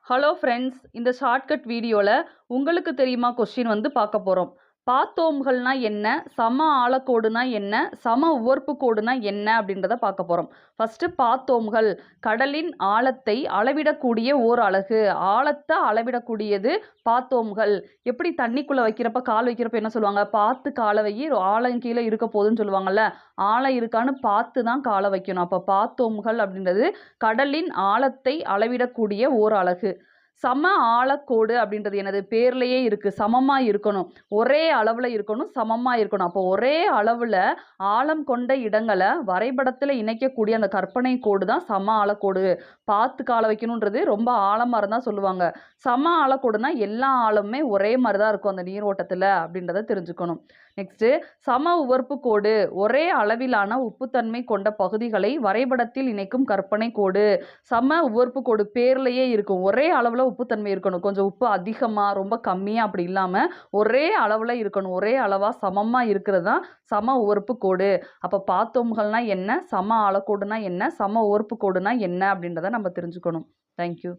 Hello friends, இந்த shortcut வீடியோவில் உங்களுக்கு தெரியுமா கொஸ்டின் பார்க்க போகிறோம். பாத்தோம்கள்னா என்ன, சம ஆழக்கோடுனா என்ன, சம உவர்ப்பு கோடுனா என்ன அப்படின்றத பார்க்க போகிறோம். ஃபஸ்ட்டு பாத்தோம்கள் கடலின் ஆழத்தை அளவிடக்கூடிய ஓர் அலகு. ஆழத்தை அளவிடக்கூடியது பாத்தோம்கள். எப்படி தண்ணிக்குள்ளே வைக்கிறப்ப கால் வைக்கிறப்ப என்ன சொல்லுவாங்க, பார்த்து காலை வை, ஆழம் கீழே இருக்க போதுன்னு சொல்லுவாங்கல்ல. ஆழம் இருக்கான்னு பார்த்து தான் காலை வைக்கணும். அப்போ பாத்தோம்கள் அப்படின்றது கடலின் ஆழத்தை அளவிடக்கூடிய ஓர் அலகு. சம ஆழக்கோடு அப்படின்றது என்னது, பேர்லயே இருக்கு, சமமா இருக்கணும், ஒரே அளவுல இருக்கணும், சமமா இருக்கணும். அப்போ ஒரே அளவுல ஆழம் கொண்ட இடங்களை வரைபடத்துல இணைக்கக்கூடிய அந்த கற்பனை கோடு தான் சம ஆழக்கோடு. பார்த்து கால வைக்கணுன்றது ரொம்ப ஆழமா இருந்தா சொல்லுவாங்க. சம ஆழக்கோடுனா எல்லா ஆழமுமே ஒரே மாதிரி தான் இருக்கும் அந்த நீரோட்டத்துல அப்படின்றத தெரிஞ்சுக்கணும். நெக்ஸ்ட், சம உவர்ப்பு கோடு ஒரே அளவிலான உப்புத்தன்மை கொண்ட பகுதிகளை வரைபடத்தில் இணைக்கும் கற்பனை கோடு. சம உவர்ப்பு கோடு பேர்லயே இருக்கும், ஒரே அளவுல உப்புத்தன்மை இருக்கணும். கொஞ்சம் உப்பு அதிகமா ரொம்ப கம்மியா அப்படி இல்லாம ஒரே அளவுல இருக்கணும், ஒரே அளவா சமமா இருக்கிறது தான் சம உவர்ப்பு கோடு. அப்ப பாத்தோம்கள்னா என்ன, சம ஆழக்கோடுனா என்ன, சம உவர்ப்பு கோடுனா என்ன அப்படின்றத நம்ம தெரிஞ்சுக்கணும். தேங்க்யூ.